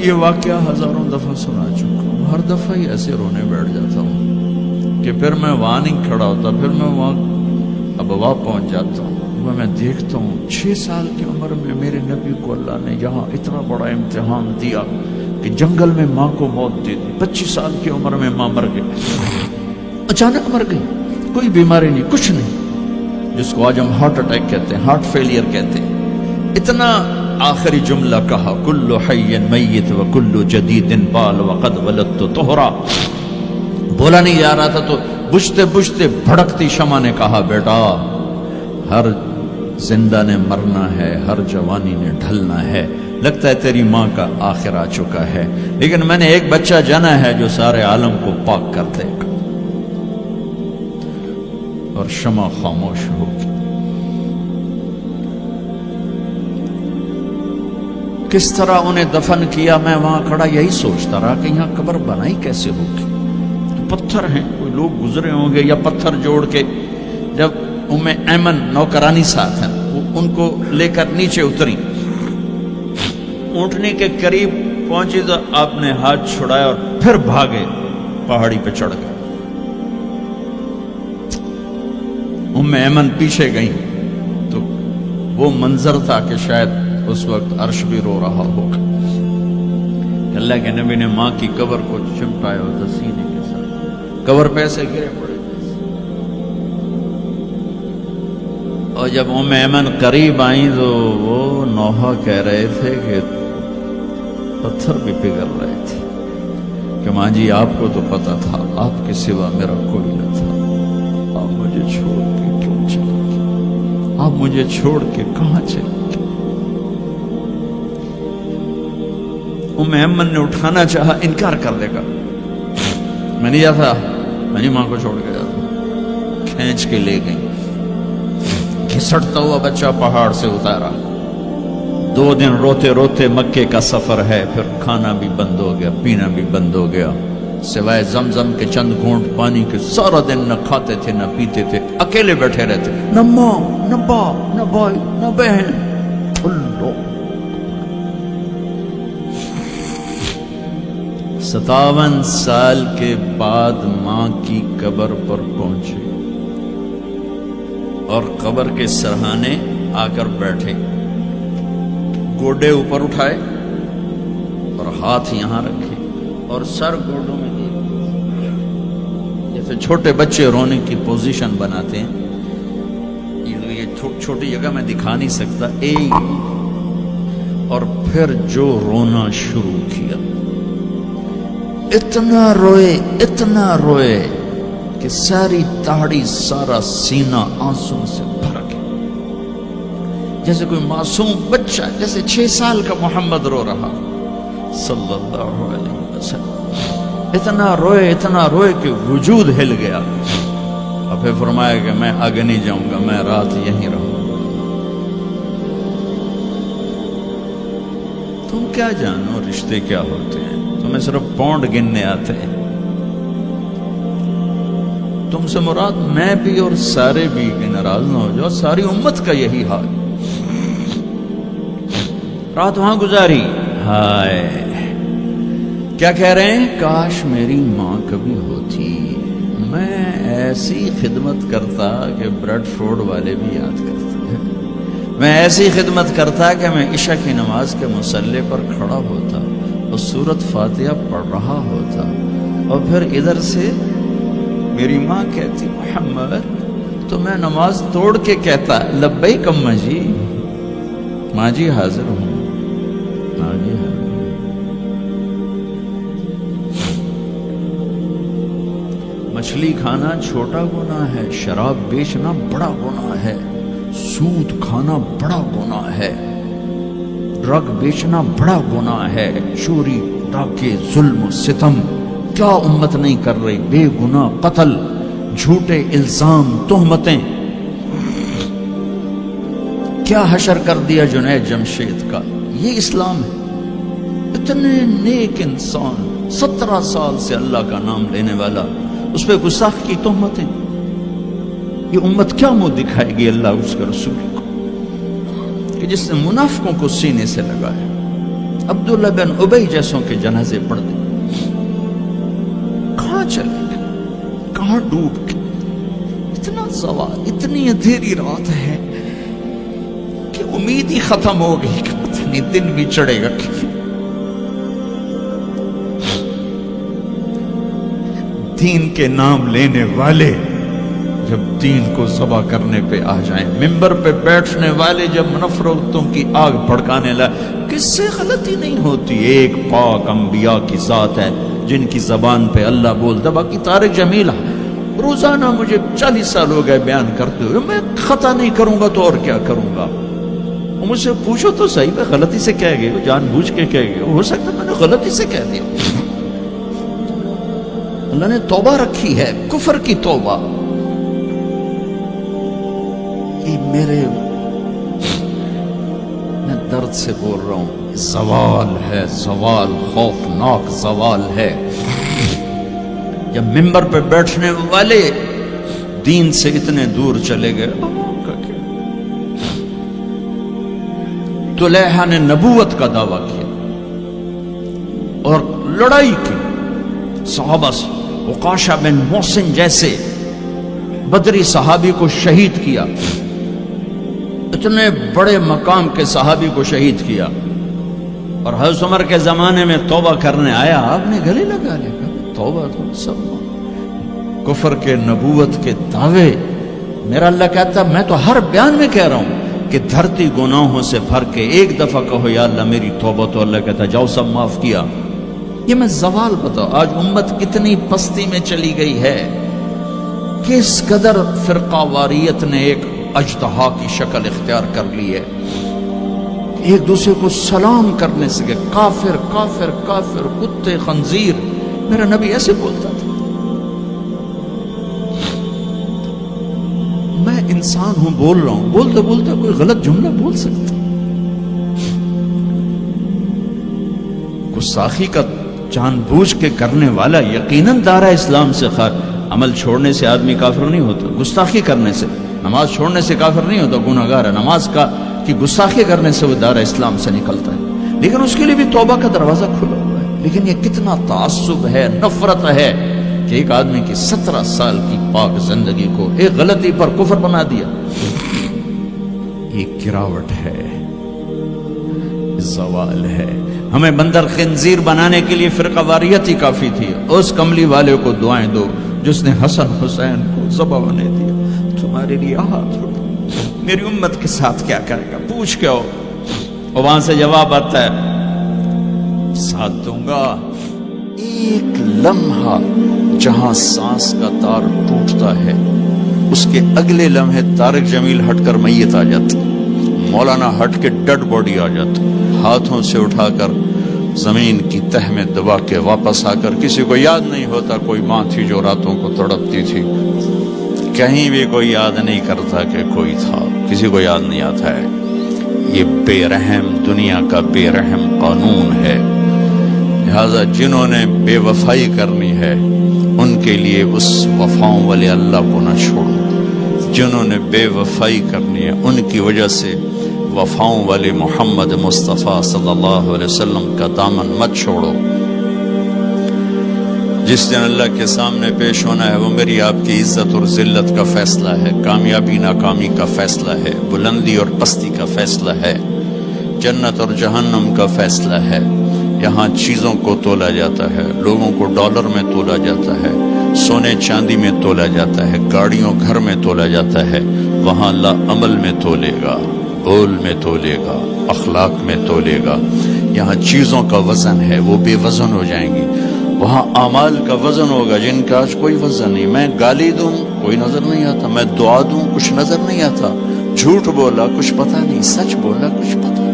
یہ واقعہ ہزاروں دفعہ سنا چکا ہوں، ہر دفعہ ہی ایسے رونے بیٹھ جاتا ہوں کہ پھر میں وہاں نہیں کھڑا ہوتا، پھر میں وہاں ابوا پہنچ جاتا ہوں، میں دیکھتا ہوں 6 سال کی عمر میں میرے نبی کو اللہ نے یہاں اتنا بڑا امتحان دیا کہ جنگل میں ماں کو موت دے دی، 25 سال کی عمر میں ماں مر گئی، اچانک مر گئی، کوئی بیماری نہیں، کچھ نہیں، جس کو آج ہم ہارٹ اٹیک کہتے ہیں، ہارٹ فیلئر کہتے ہیں۔ اتنا آخری جملہ کہا، کل حی میت و کل جدید بال وقد ولدت طہرا، بولا نہیں جا رہا تھا تو بجھتے بجھتے بھڑکتی شمع نے کہا، بیٹا ہر زندہ نے مرنا ہے، ہر جوانی نے ڈھلنا ہے، لگتا ہے تیری ماں کا آخر آ چکا ہے، لیکن میں نے ایک بچہ جنا ہے جو سارے عالم کو پاک کر دے گا۔ اور شمع خاموش ہو گئی۔ کس طرح انہیں دفن کیا، میں وہاں کھڑا یہی سوچتا رہا کہ یہاں قبر بنائی کیسے ہوگی، پتھر ہیں، کوئی لوگ گزرے ہوں گے یا پتھر جوڑ کے۔ جب ایمن نوکرانی ساتھ ہیں، وہ ان کو لے کر نیچے اتری، اونٹنی کے قریب پہنچی تو آپ نے ہاتھ چھڑایا اور پھر بھاگے، پہاڑی پہ چڑھ گئے۔ ایمن پیچھے گئیں تو وہ منظر تھا کہ شاید اس وقت عرش بھی رو رہا ہوگا۔ اللہ کے نبی نے ماں کی قبر کو چمٹایا ہوتا سینے کے ساتھ، قبر پہ سے گرے پڑے، اور جب ایمن قریب آئیں تو وہ نوحہ کہہ رہے تھے کہ پتھر بھی پگھل رہے تھے کہ ماں جی آپ کو تو پتا تھا آپ کے سوا میرا کوئی نہ تھا، آپ مجھے چھوڑ کے کیوں چلے گئے، آپ مجھے چھوڑ کے کہاں چلے گئے۔ ایمن نے اٹھانا چاہا، انکار کر دے گا، میں نہیں جاتا، میں نہیں ماں کو چھوڑ کے جاتا، کھینچ کے لے گئی، گھسٹتا ہوا بچہ پہاڑ سے اتارا۔ 2 دن روتے روتے مکے کا سفر ہے، پھر کھانا بھی بند ہو گیا، پینا بھی بند ہو گیا، سوائے زمزم کے چند گھونٹ پانی کے سارا دن نہ کھاتے تھے نہ پیتے تھے، اکیلے بیٹھے رہتے، نہ ماں نہ باپ نہ بھائی نہ بہن، ٹھلو۔ 57 سال کے بعد ماں کی قبر پر پہنچے اور قبر کے سرہانے آ کر بیٹھے، گوڈے اوپر اٹھائے اور ہاتھ یہاں رکھے اور سر گوڈوں میں دے، جیسے چھوٹے بچے رونے کی پوزیشن بناتے ہیں، یہ چھوٹی جگہ میں دکھا نہیں سکتا، اور پھر جو رونا شروع کیا، اتنا روئے کہ ساری داڑھی سارا سینہ آنسو سے بھر گیا، جیسے کوئی معصوم بچہ، جیسے 6 سال کا محمد رو رہا صلی اللہ علیہ وسلم، اتنا روئے کہ وجود ہل گیا، اور پھر فرمایا کہ میں آگے نہیں جاؤں گا، میں رات یہیں رہوں گا۔ تم کیا جانو رشتے کیا ہوتے ہیں، تمہیں صرف پونڈ گننے آتے ہیں، تم سے مراد میں بھی اور سارے بھی، کہ ناراض نہ ہو جاؤ، ساری امت کا یہی حال۔ رات وہاں گزاری، ہائے کیا کہہ رہے ہیں، کاش میری ماں کبھی ہوتی، میں ایسی خدمت کرتا کہ بریڈ فورڈ والے بھی یاد کرتے ہیں، میں ایسی خدمت کرتا کہ میں عشاء کی نماز کے مصلی پر کھڑا ہوتا اور سورۃ فاتحہ پڑھ رہا ہوتا، اور پھر ادھر سے میری ماں کہتی محمد، تو میں نماز توڑ کے کہتا لبیک اماں جی، ماں جی حاضر ہوں، ماں جی حاضر ہوں۔ مچھلی کھانا چھوٹا گناہ ہے، شراب بیچنا بڑا گناہ ہے، سود کھانا بڑا گناہ ہے، ڈرگ بیچنا بڑا گناہ ہے، چوری ڈاکے ظلم و ستم کیا امت نہیں کر رہی، بے گناہ قتل، جھوٹے الزام تہمتیں، کیا حشر کر دیا جنید جمشید کا، یہ اسلام ہے۔ اتنے نیک انسان، 17 سال سے اللہ کا نام لینے والا، اس پہ گستاخ کی تہمتیں، یہ امت کیا منہ دکھائے گی اللہ اس کے رسول کو، کہ جس نے منافقوں کو سینے سے لگایا، عبداللہ بن ابی جیسوں کے جنازے پڑھ دیں. کہاں چلے گئے, کہاں ڈوب گئے؟ اتنا زوال, اتنی اندھیری رات ہے کہ امید ہی ختم ہو گئی کہ پتہ نہیں دن بھی چڑھے گا. دین کے نام لینے والے جب دین کو ذبح کرنے پہ آ جائیں, ممبر پہ بیٹھنے والے جب نفرتوں کی آگ بھڑکانے لائے, کس سے غلطی نہیں ہوتی. ایک پاک انبیاء کی ذات ہے جن کی زبان پہ اللہ بولتا. باقی طارق جمیل روزانہ مجھے 40 سال ہو گئے بیان کرتے ہوئے, میں خطا نہیں کروں گا تو اور کیا کروں گا. مجھ سے پوچھو تو صحیح, میں غلطی سے کہہ گئے, جان بوجھ کے کہہ گئے, ہو سکتا میں نے غلطی سے کہہ دیا. اللہ نے توبہ رکھی ہے, کفر کی توبہ. یہ میں درد سے بول رہا ہوں, زوال ہے, زوال خوفناک زوال ہے. جب ممبر پہ بیٹھنے والے دین سے اتنے دور چلے گئے. طلیحہ نے نبوت کا دعویٰ کیا اور لڑائی کی صحابہ سے. عکاشہ بن محسن جیسے بدری صحابی کو شہید کیا, اتنے بڑے مقام کے صحابی کو شہید کیا. اور حضرت عمر کے زمانے میں توبہ کرنے آیا, آپ نے گلے لگا لیا, توبہ تو سب کفر کے نبوت کے دعوے. میرا اللہ کہتا میں تو ہر بیان میں کہہ رہا ہوں کہ دھرتی گناہوں سے بھر کے ایک دفعہ کہو یا اللہ میری توبہ, تو اللہ کہتا جاؤ سب معاف کیا. یہ میں زوال بتاؤ, آج امت کتنی پستی میں چلی گئی ہے, کس قدر فرقہ واریت نے ایک اژدہا کی شکل اختیار کر لی ہے. ایک دوسرے کو سلام کرنے سے کہ کافر کافر کافر, کتے خنزیر. میرا نبی ایسے بولتا تھا. میں انسان ہوں, بول رہا ہوں, بولتے بولتے کوئی غلط جملہ بول سکتا. گستاخی کا جان بوجھ کے کرنے والا یقیناً دارہ اسلام سے عمل چھوڑنے سے آدمی کافر نہیں ہوتا, گستاخی کرنے سے, نماز چھوڑنے سے کافر نہیں ہوتا, گناہگار ہے. نماز کی گستاخی کرنے سے وہ دارہ اسلام سے نکلتا ہے, لیکن اس کے لیے بھی توبہ کا دروازہ کھلا ہوا ہے. لیکن یہ کتنا تعصب ہے, نفرت ہے کہ ایک آدمی کی 17 سال کی پاک زندگی کو ایک غلطی پر کفر بنا دیا. یہ گراوٹ ہے, زوال ہے. ہمیں بندر خنزیر بنانے کے لیے فرقہ واریت ہی کافی تھی. اس کملی والے کو دعائیں دو جس نے حسن حسین کو ذبح ہونے دیا. تمہارے لیے ہاتھ اٹھا, میری امت کے ساتھ کیا کرے گا, پوچھ کے ہو. اور وہاں سے جواب آتا ہے ساتھ دوں گا. ایک لمحہ جہاں سانس کا تار ٹوٹتا ہے, اس کے اگلے لمحے طارق جمیل ہٹ کر میت آ جاتا, مولانا ہٹ کے ڈیڈ باڈی آ جاتا, ہاتھوں سے اٹھا کر زمین کی تہ میں دبا کے واپس آ کر. کسی کو یاد نہیں ہوتا کوئی ماں تھی جو راتوں کو تڑپتی تھی, کہیں بھی کوئی یاد نہیں کرتا کہ کوئی تھا, کسی کو یاد نہیں آتا ہے. یہ بے رحم دنیا کا بے رحم قانون ہے. لہذا جنہوں نے بے وفائی کرنی ہے ان کے لیے اس وفاؤں والے اللہ کو نہ چھوڑو. جنہوں نے بے وفائی کرنی ہے ان کی وجہ سے وفاؤں والے محمد مصطفیٰ صلی اللہ علیہ وسلم کا دامن مت چھوڑو. جس دن اللہ کے سامنے پیش ہونا ہے وہ میری آپ کی عزت اور ذلت کا فیصلہ ہے, کامیابی ناکامی کا فیصلہ ہے, بلندی اور پستی کا فیصلہ ہے, جنت اور جہنم کا فیصلہ ہے. یہاں چیزوں کو تولا جاتا ہے, لوگوں کو ڈالر میں تولا جاتا ہے, سونے چاندی میں تولا جاتا ہے, گاڑیوں گھر میں تولا جاتا ہے. وہاں اللہ عمل میں تولے گا, بول میں تولے گا, اخلاق میں تولے گا. یہاں چیزوں کا وزن ہے, وہ بے وزن ہو جائیں گی. وہاں اعمال کا وزن ہوگا جن کا آج کوئی وزن نہیں. میں گالی دوں کوئی نظر نہیں آتا, میں دعا دوں کچھ نظر نہیں آتا, جھوٹ بولا کچھ پتہ نہیں, سچ بولا کچھ پتہ نہیں,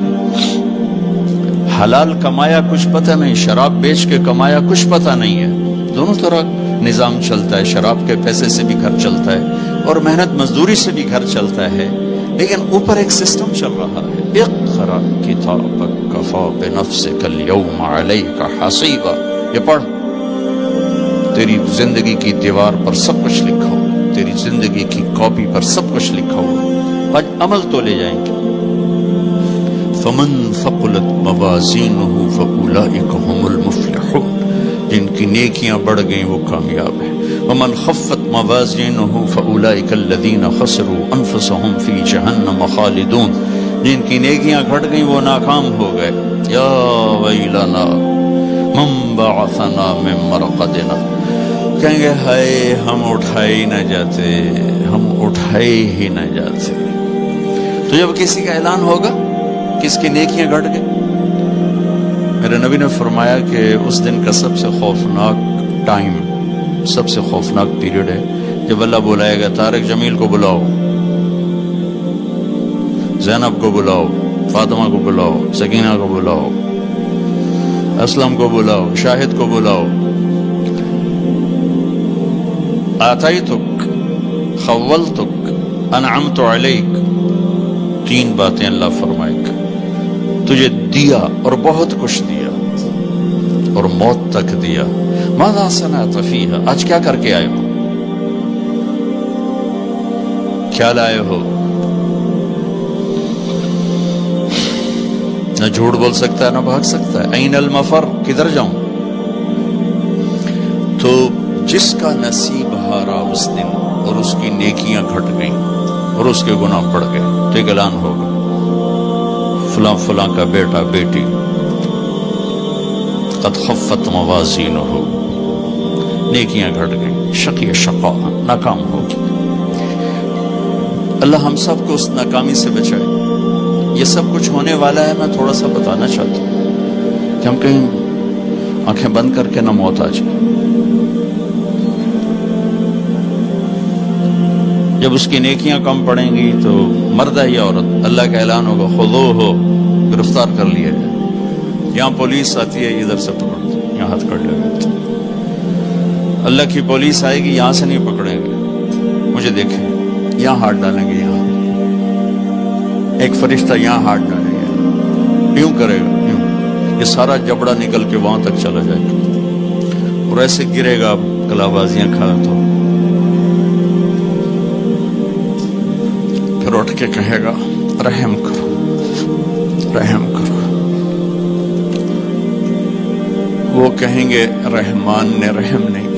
حلال کمایا کچھ پتہ نہیں, شراب بیچ کے کمایا کچھ پتہ نہیں ہے. دونوں طرح نظام چلتا ہے, شراب کے پیسے سے بھی گھر چلتا ہے اور محنت مزدوری سے بھی گھر چلتا ہے. لیکن اوپر ایک سسٹم چل رہا ہے, اقرأ کتابک کفی بنفسک اليوم علیک حسیبا. یہ پڑھ, تیری زندگی کی دیوار پر سب کچھ لکھا ہو, تیری زندگی کی کاپی پر سب کچھ لکھا ہو. آج عمل تو لے جائیں گے. فمن ثقلت موازینہ فاولئک هم المفلحون، جن کی نیکیاں بڑھ گئیں وہ کامیاب ہیں۔ ومن خفت موازینہ فاولئک الذین خسروا انفسهم فی جہنم خالدون، جن کی نیکیاں گھٹ گئیں وہ ناکام ہو گئے۔ یا ویلنا من بعثنا من مرقدنا، کہیں گے ہائے ہم اٹھائے ہی نہ جاتے، ہم اٹھائے ہی نہ جاتے۔ تو جب کسی کا اعلان ہوگا کس کی نیکیاں گھٹ گئی، میرے نبی نے فرمایا کہ اس دن کا سب سے خوفناک ٹائم، سب سے خوفناک پیریڈ ہے جب اللہ بلائے گا طارق جمیل کو بلاؤ، زینب کو بلاؤ، فاطمہ کو بلاؤ، سکینہ کو بلاؤ، اسلم کو بلاؤ، شاہد کو بلاؤ، آتیتک، خولتک، انعمت علیک، تین باتیں اللہ فرمائے گا، تجھے دیا اور بہت کچھ دیا اور موت تک دیا۔ ماذا صنعت فیہا، آج کیا کر کے آئے ہو، کیا لائے ہو؟ نہ جھوٹ بول سکتا ہے نہ بھاگ سکتا ہے۔ این المفر، کدھر جاؤں؟ تو جس کا نصیب ہارا اس دن اور اس کی نیکیاں گھٹ گئیں اور اس کے گناہ بڑھ گئے تو ایک اعلان ہوگا، فلاں فلاں کا بیٹا بیٹی قد خفت موازینہ، نیکیاں گھٹ گئیں، شقی شقا، ناکام ہوگی۔ اللہ ہم سب کو اس ناکامی سے بچائے۔ یہ سب کچھ ہونے والا ہے، میں تھوڑا سا بتانا چاہتا ہوں کہ ہم کہیں آنکھیں بند کر کے نہ موت آ جائے۔ جب اس کی نیکیاں کم پڑیں گی تو مرد ہے یا عورت، اللہ کا اعلان ہوگا خذوہ، گرفتار کر لیا جائے۔ یہاں پولیس آتی ہے، ادھر سے پکڑ دو، یہاں ہاتھ کر لے۔ اللہ کی پولیس آئے گی، یہاں سے نہیں پکڑیں گے، مجھے دیکھیں، یہاں ہاتھ ڈالیں گے، یہاں ایک فرشتہ یہاں ہاتھ ڈالیں گے، یوں کرے گا، یوں، یہ سارا جبڑا نکل کے وہاں تک چلا جائے گا اور ایسے گرے گا کلا بازیاں کھا تو پھر اٹھ کے کہے گا رحم کرو، رحم کرو۔ وہ کہیں گے رحمان نے رحم نہیں